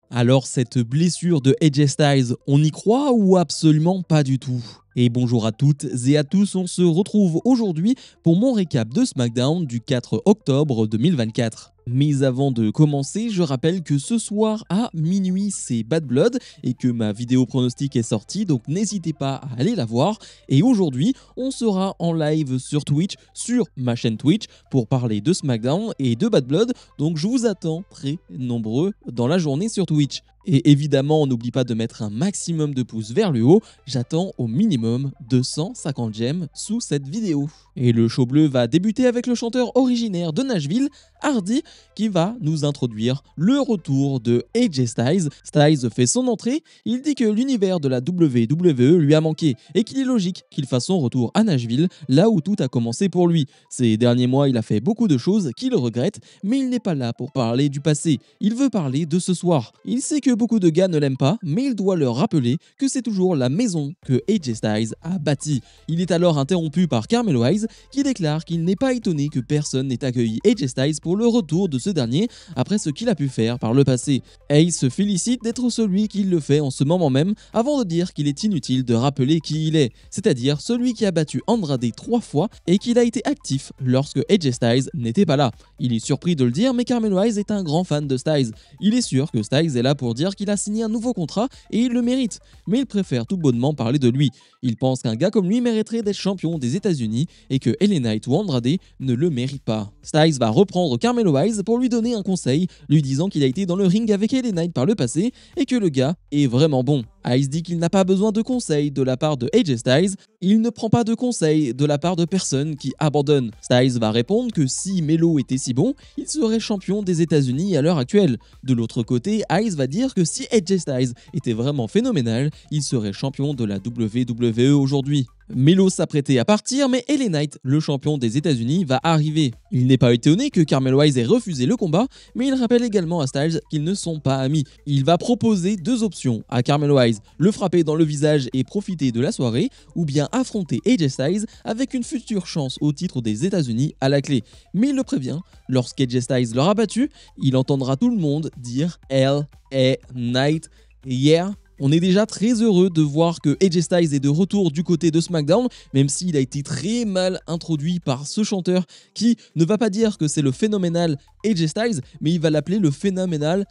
Alors cette blessure de AJ Styles, on y croit ou absolument pas du tout? Et bonjour à toutes et à tous, on se retrouve aujourd'hui pour mon récap de SmackDown du 4 octobre 2024. Mais avant de commencer, je rappelle que ce soir à minuit c'est Bad Blood et que ma vidéo pronostic est sortie, donc n'hésitez pas à aller la voir. Et aujourd'hui, on sera en live sur Twitch, sur ma chaîne Twitch, pour parler de SmackDown et de Bad Blood, donc je vous attends très nombreux dans la journée sur Twitch. Et évidemment, on n'oublie pas de mettre un maximum de pouces vers le haut, j'attends au minimum 250 j'aime sous cette vidéo. Et le show bleu va débuter avec le chanteur originaire de Nashville, Hardy, qui va nous introduire le retour de AJ Styles. Styles fait son entrée, il dit que l'univers de la WWE lui a manqué et qu'il est logique qu'il fasse son retour à Nashville, là où tout a commencé pour lui. Ces derniers mois, il a fait beaucoup de choses qu'il regrette, mais il n'est pas là pour parler du passé, il veut parler de ce soir. Il sait que beaucoup de gars ne l'aiment pas, mais il doit leur rappeler que c'est toujours la maison que AJ Styles a bâtie. Il est alors interrompu par Carmelo Hayes, qui déclare qu'il n'est pas étonné que personne n'ait accueilli AJ Styles pour le retour de ce dernier après ce qu'il a pu faire par le passé. Hayes se félicite d'être celui qui le fait en ce moment même, avant de dire qu'il est inutile de rappeler qui il est, c'est-à-dire celui qui a battu Andrade 3 fois et qu'il a été actif lorsque AJ Styles n'était pas là. Il est surpris de le dire, mais Carmelo Hayes est un grand fan de Styles. Il est sûr que Styles est là pour dire qu'il a signé un nouveau contrat et il le mérite, mais il préfère tout bonnement parler de lui. Il pense qu'un gars comme lui mériterait d'être champion des États-Unis et que LA Knight ou Andrade ne le méritent pas. Styles va reprendre Carmelo Hayes pour lui donner un conseil, lui disant qu'il a été dans le ring avec LA Knight par le passé et que le gars est vraiment bon. Hayes dit qu'il n'a pas besoin de conseils de la part de AJ Styles, il ne prend pas de conseils de la part de personnes qui abandonnent. Styles va répondre que si Melo était si bon, il serait champion des États-Unis à l'heure actuelle. De l'autre côté, Hayes va dire que si AJ Styles était vraiment phénoménal, il serait champion de la WWE aujourd'hui. Melo s'apprêtait à partir, mais LA Knight, le champion des États-Unis, va arriver. Il n'est pas étonné que Carmelo Hayes ait refusé le combat, mais il rappelle également à Styles qu'ils ne sont pas amis. Il va proposer deux options à Carmelo Hayes, le frapper dans le visage et profiter de la soirée, ou bien affronter AJ Styles avec une future chance au titre des États-Unis à la clé. Mais il le prévient, lorsqu'AJ Styles l'aura battu, il entendra tout le monde dire LA Knight, yeah. On est déjà très heureux de voir que AJ Styles est de retour du côté de SmackDown, même s'il a été très mal introduit par ce chanteur qui ne va pas dire que c'est le phénoménal AJ Styles, mais il va l'appeler le phénoménal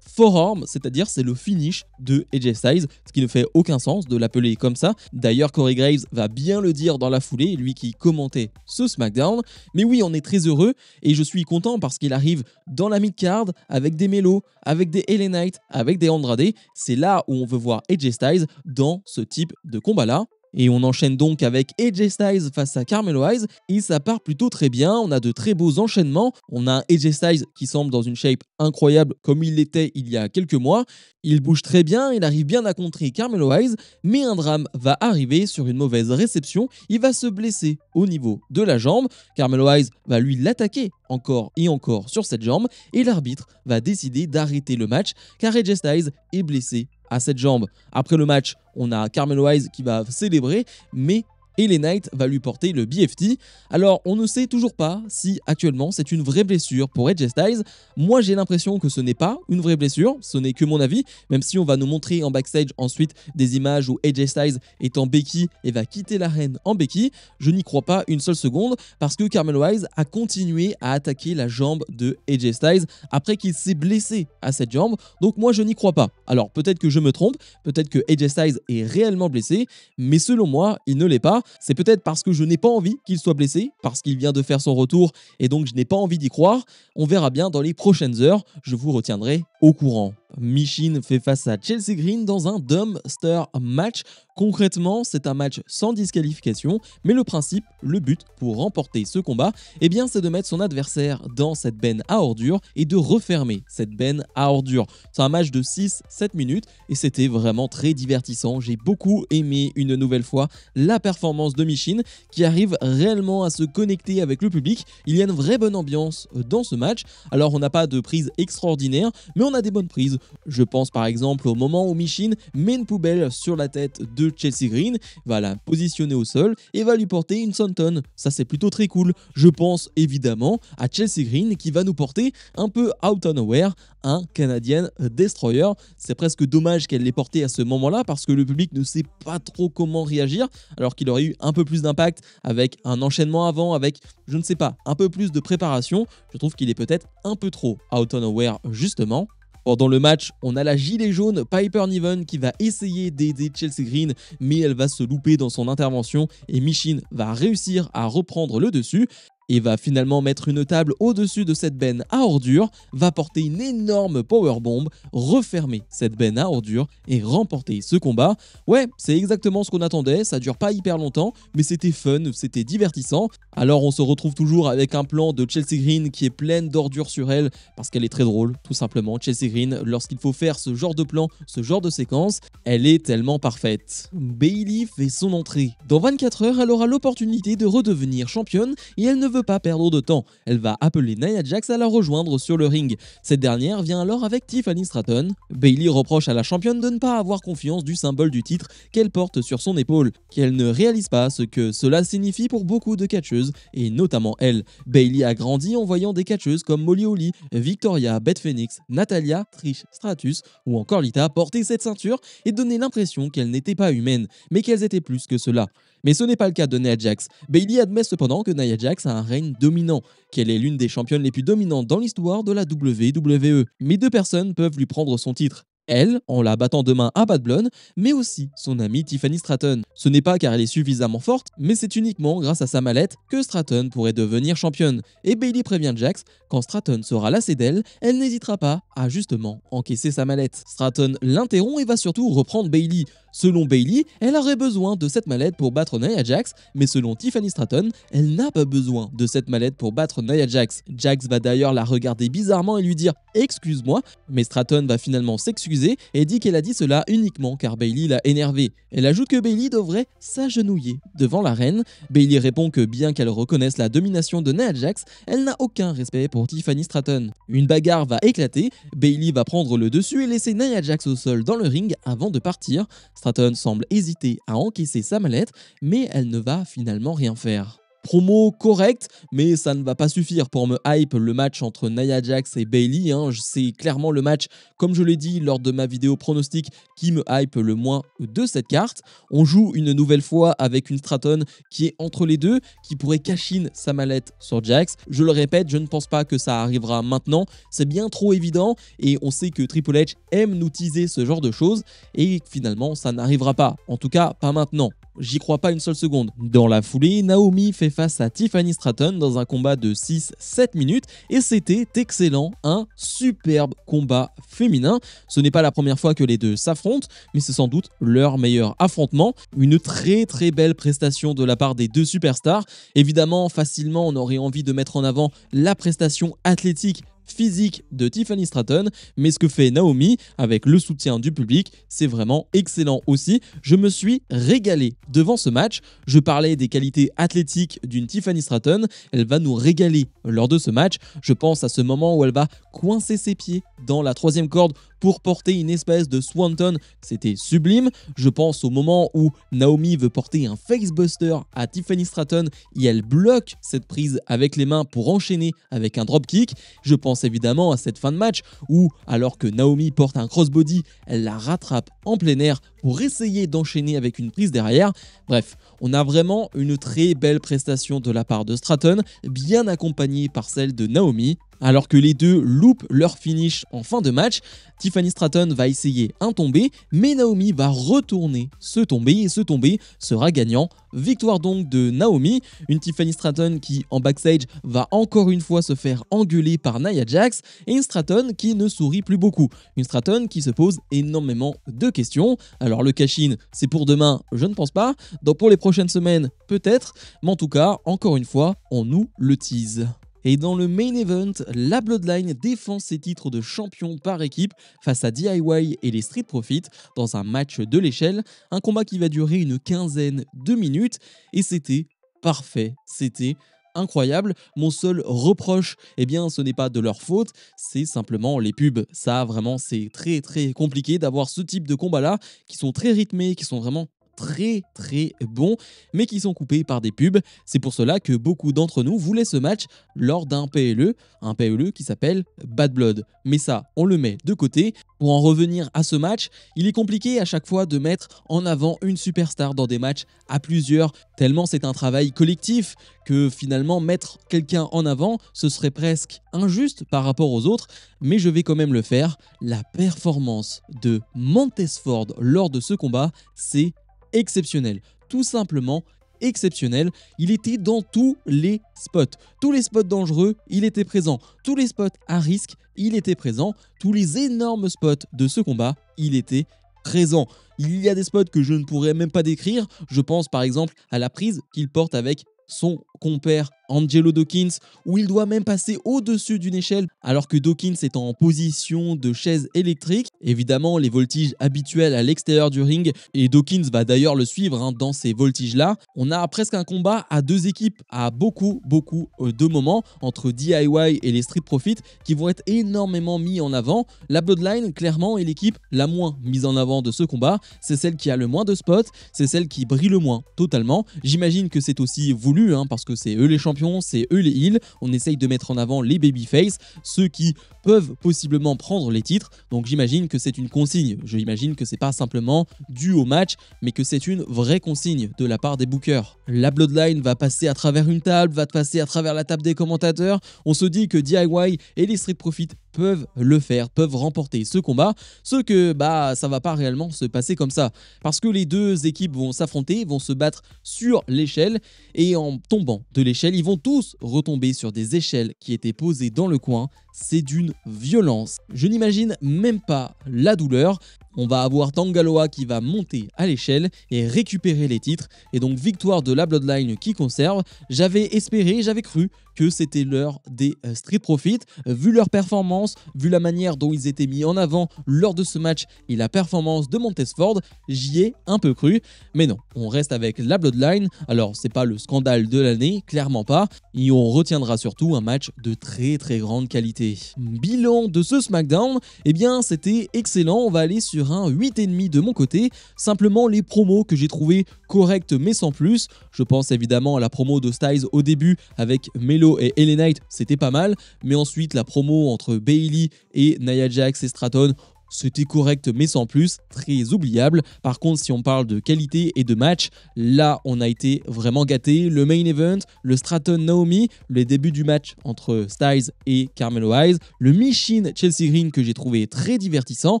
Forearm, c'est-à-dire c'est le finish de AJ Styles, ce qui ne fait aucun sens de l'appeler comme ça. D'ailleurs, Corey Graves va bien le dire dans la foulée, lui qui commentait ce SmackDown. Mais oui, on est très heureux et je suis content parce qu'il arrive dans la mid-card avec des Melo, avec des LA Knight, avec des Andrade. C'est là où on veut voir AJ Styles dans ce type de combat-là. Et on enchaîne donc avec AJ Styles face à Carmelo Hayes et ça part plutôt très bien, on a de très beaux enchaînements, on a un AJ Styles qui semble dans une shape incroyable comme il l'était il y a quelques mois, il bouge très bien, il arrive bien à contrer Carmelo Hayes, mais un drame va arriver sur une mauvaise réception, il va se blesser au niveau de la jambe, Carmelo Hayes va lui l'attaquer encore et encore sur cette jambe et l'arbitre va décider d'arrêter le match car AJ Styles est blessé à cette jambe. Après le match, on a Carmelo Hayes qui va célébrer, mais LA Knight va lui porter le BFT. Alors, on ne sait toujours pas si actuellement c'est une vraie blessure pour AJ Styles. Moi, j'ai l'impression que ce n'est pas une vraie blessure, ce n'est que mon avis, même si on va nous montrer en backstage ensuite des images où AJ Styles est en béquille et va quitter l'arène en béquille. Je n'y crois pas une seule seconde parce que Carmelo Hayes a continué à attaquer la jambe de AJ Styles après qu'il s'est blessé à cette jambe. Donc moi, je n'y crois pas. Alors, peut-être que je me trompe, peut-être que AJ Styles est réellement blessé, mais selon moi, il ne l'est pas. C'est peut-être parce que je n'ai pas envie qu'il soit blessé, parce qu'il vient de faire son retour et donc je n'ai pas envie d'y croire. On verra bien dans les prochaines heures, je vous retiendrai au courant. Michin fait face à Chelsea Green dans un dumpster match. Concrètement, c'est un match sans disqualification, mais le principe, le but pour remporter ce combat, eh bien, c'est de mettre son adversaire dans cette benne à ordures et de refermer cette benne à ordures. C'est un match de 6-7 minutes et c'était vraiment très divertissant. J'ai beaucoup aimé une nouvelle fois la performance de Michin qui arrive réellement à se connecter avec le public. Il y a une vraie bonne ambiance dans ce match. Alors, on n'a pas de prise extraordinaire, mais on a des bonnes prises. Je pense par exemple au moment où Michin met une poubelle sur la tête de de Chelsea Green, va la positionner au sol et va lui porter une senton. Ça c'est plutôt très cool. Je pense évidemment à Chelsea Green qui va nous porter un peu out of nowhere un Canadian Destroyer. C'est presque dommage qu'elle l'ait porté à ce moment-là parce que le public ne sait pas trop comment réagir, alors qu'il aurait eu un peu plus d'impact avec un enchaînement avant, avec, je ne sais pas, un peu plus de préparation. Je trouve qu'il est peut-être un peu trop out of nowhere justement. Pendant le match, on a la gilet jaune Piper Niven qui va essayer d'aider Chelsea Green, mais elle va se louper dans son intervention et Michin va réussir à reprendre le dessus et va finalement mettre une table au-dessus de cette benne à ordures, va porter une énorme powerbomb, refermer cette benne à ordures et remporter ce combat. Ouais, c'est exactement ce qu'on attendait, ça dure pas hyper longtemps, mais c'était fun, c'était divertissant. Alors on se retrouve toujours avec un plan de Chelsea Green qui est pleine d'ordures sur elle, parce qu'elle est très drôle, tout simplement. Chelsea Green, lorsqu'il faut faire ce genre de plan, ce genre de séquence, elle est tellement parfaite. Bayley fait son entrée. Dans 24 heures, elle aura l'opportunité de redevenir championne et elle ne veut pas perdre de temps. Elle va appeler Nia Jax à la rejoindre sur le ring. Cette dernière vient alors avec Tiffany Stratton. Bayley reproche à la championne de ne pas avoir confiance du symbole du titre qu'elle porte sur son épaule, qu'elle ne réalise pas ce que cela signifie pour beaucoup de catcheuses, et notamment elle. Bayley a grandi en voyant des catcheuses comme Molly Holly, Victoria, Beth Phoenix, Natalia, Trish Stratus ou encore Lita porter cette ceinture et donner l'impression qu'elles n'étaient pas humaines, mais qu'elles étaient plus que cela. Mais ce n'est pas le cas de Nia Jax. Bayley admet cependant que Nia Jax a un règne dominant, qu'elle est l'une des championnes les plus dominantes dans l'histoire de la WWE. Mais deux personnes peuvent lui prendre son titre. Elle, en la battant de main à Bad Blood, mais aussi son amie Tiffany Stratton. Ce n'est pas car elle est suffisamment forte, mais c'est uniquement grâce à sa mallette que Stratton pourrait devenir championne. Et Bayley prévient Jax, quand Stratton sera lassée d'elle, elle n'hésitera pas à justement encaisser sa mallette. Stratton l'interrompt et va surtout reprendre Bayley. Selon Bayley, elle aurait besoin de cette mallette pour battre Nia Jax, mais selon Tiffany Stratton, elle n'a pas besoin de cette mallette pour battre Nia Jax. Jax va d'ailleurs la regarder bizarrement et lui dire « excuse-moi », mais Stratton va finalement s'excuser et dit qu'elle a dit cela uniquement car Bayley l'a énervée. Elle ajoute que Bayley devrait s'agenouiller devant la reine. Bayley répond que bien qu'elle reconnaisse la domination de Nia Jax, elle n'a aucun respect pour Tiffany Stratton. Une bagarre va éclater, Bayley va prendre le dessus et laisser Nia Jax au sol dans le ring avant de partir. Stratton semble hésiter à encaisser sa mallette, mais elle ne va finalement rien faire. Promo correct, mais ça ne va pas suffire pour me hype le match entre Nia Jax et Bayley. C'est clairement le match, comme je l'ai dit lors de ma vidéo pronostic, qui me hype le moins de cette carte. On joue une nouvelle fois avec une Stratton qui est entre les deux, qui pourrait cash-in sa mallette sur Jax. Je le répète, je ne pense pas que ça arrivera maintenant. C'est bien trop évident et on sait que Triple H aime nous teaser ce genre de choses et finalement ça n'arrivera pas. En tout cas, pas maintenant. J'y crois pas une seule seconde. Dans la foulée, Naomi fait face à Tiffany Stratton dans un combat de 6-7 minutes et c'était excellent, un superbe combat féminin. Ce n'est pas la première fois que les deux s'affrontent, mais c'est sans doute leur meilleur affrontement. Une très belle prestation de la part des deux superstars. Évidemment, facilement, on aurait envie de mettre en avant la prestation athlétique physique de Tiffany Stratton, mais ce que fait Naomi avec le soutien du public, c'est vraiment excellent aussi. Je me suis régalé devant ce match. Je parlais des qualités athlétiques d'une Tiffany Stratton, elle va nous régaler lors de ce match. Je pense à ce moment où elle va coincer ses pieds dans la troisième corde pour porter une espèce de swanton, c'était sublime. Je pense au moment où Naomi veut porter un facebuster à Tiffany Stratton et elle bloque cette prise avec les mains pour enchaîner avec un dropkick. Je pense évidemment à cette fin de match où, alors que Naomi porte un crossbody, elle la rattrape en plein air pour essayer d'enchaîner avec une prise derrière. Bref, on a vraiment une très belle prestation de la part de Stratton, bien accompagnée par celle de Naomi. Alors que les deux loupent leur finish en fin de match, Tiffany Stratton va essayer un tombé, mais Naomi va retourner ce tombé et ce tombé sera gagnant. Victoire donc de Naomi, une Tiffany Stratton qui en backstage va encore une fois se faire engueuler par Nia Jax et une Stratton qui ne sourit plus beaucoup. Une Stratton qui se pose énormément de questions. Alors le cash-in, c'est pour demain, je ne pense pas. Donc pour les prochaines semaines, peut-être. Mais en tout cas, encore une fois, on nous le tease. Et dans le main event, la Bloodline défend ses titres de champion par équipe face à DIY et les Street Profits dans un match de l'échelle, un combat qui va durer une quinzaine de minutes et c'était parfait, c'était incroyable. Mon seul reproche, eh bien ce n'est pas de leur faute, c'est simplement les pubs. Ça vraiment c'est très compliqué d'avoir ce type de combat là qui sont très rythmés, qui sont vraiment très très bons, mais qui sont coupés par des pubs. C'est pour cela que beaucoup d'entre nous voulaient ce match lors d'un PLE, un PLE qui s'appelle Bad Blood. Mais ça, on le met de côté. Pour en revenir à ce match, il est compliqué à chaque fois de mettre en avant une superstar dans des matchs à plusieurs, tellement c'est un travail collectif que finalement mettre quelqu'un en avant, ce serait presque injuste par rapport aux autres, mais je vais quand même le faire. La performance de Montez-Ford lors de ce combat, c'est exceptionnel. Tout simplement exceptionnel. Il était dans tous les spots dangereux, il était présent. Tous les spots à risque, il était présent. Tous les énormes spots de ce combat, il était présent. Il y a des spots que je ne pourrais même pas décrire. Je pense par exemple à la prise qu'il porte avec son compère Angelo Dawkins, où il doit même passer au-dessus d'une échelle alors que Dawkins est en position de chaise électrique. Évidemment, les voltiges habituels à l'extérieur du ring, et Dawkins va d'ailleurs le suivre dans ces voltiges-là. On a presque un combat à deux équipes à beaucoup de moments entre DIY et les Street Profits qui vont être énormément mis en avant. La Bloodline, clairement, est l'équipe la moins mise en avant de ce combat. C'est celle qui a le moins de spots, c'est celle qui brille le moins totalement. J'imagine que c'est aussi voulu parce que c'est eux les champions, c'est eux les heels. On essaye de mettre en avant les babyface, ceux qui peuvent possiblement prendre les titres. Donc j'imagine que c'est une consigne. J'imagine que c'est pas simplement dû au match, mais que c'est une vraie consigne de la part des bookers. La Bloodline va passer à travers une table, va passer à travers la table des commentateurs. On se dit que DIY et les Street Profits peuvent le faire, peuvent remporter ce combat, ce que ça va pas réellement se passer comme ça, parce que les deux équipes vont s'affronter, vont se battre sur l'échelle, et en tombant de l'échelle, ils vont tous retomber sur des échelles qui étaient posées dans le coin. C'est d'une violence, je n'imagine même pas la douleur. On va avoir Tangaloa qui va monter à l'échelle et récupérer les titres, et donc victoire de la Bloodline qui conserve. J'avais espéré, j'avais cru que c'était l'heure des Street Profits, vu leur performance, vu la manière dont ils étaient mis en avant lors de ce match et la performance de Montez-Ford, j'y ai un peu cru, mais non, on reste avec la Bloodline. Alors c'est pas le scandale de l'année, clairement pas, et on retiendra surtout un match de très grande qualité. Bilan de ce SmackDown, eh bien c'était excellent. On va aller sur un 8,5 de mon côté, simplement les promos que j'ai trouvé correctes mais sans plus. Je pense évidemment à la promo de Styles au début avec Melo et LA Knight, c'était pas mal, mais ensuite la promo entre Bayley et Nia Jax et Stratton, c'était correct mais sans plus, très oubliable. Par contre, si on parle de qualité et de match, là on a été vraiment gâté. Le main event, le Stratton Naomi, les débuts du match entre Styles et Carmelo Hayes, le Michin Chelsea Green que j'ai trouvé très divertissant.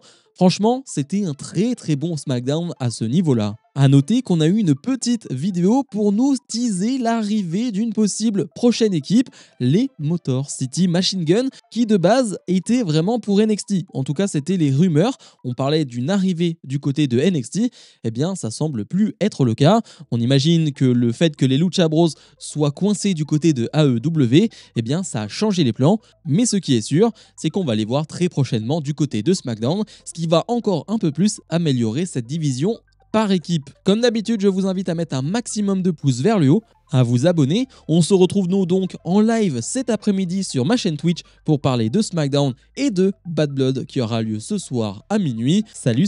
Franchement, c'était un très bon SmackDown à ce niveau-là. A noter qu'on a eu une petite vidéo pour nous teaser l'arrivée d'une possible prochaine équipe, les Motor City Machine Gun, qui de base étaient vraiment pour NXT. En tout cas, c'était les rumeurs. On parlait d'une arrivée du côté de NXT. Eh bien, ça semble plus être le cas. On imagine que le fait que les Lucha Bros soient coincés du côté de AEW, eh bien, ça a changé les plans. Mais ce qui est sûr, c'est qu'on va les voir très prochainement du côté de SmackDown, ce qui va encore un peu plus améliorer cette division par équipe. Comme d'habitude, je vous invite à mettre un maximum de pouces vers le haut, à vous abonner. On se retrouve nous donc en live cet après-midi sur ma chaîne Twitch pour parler de SmackDown et de Bad Blood qui aura lieu ce soir à minuit. Salut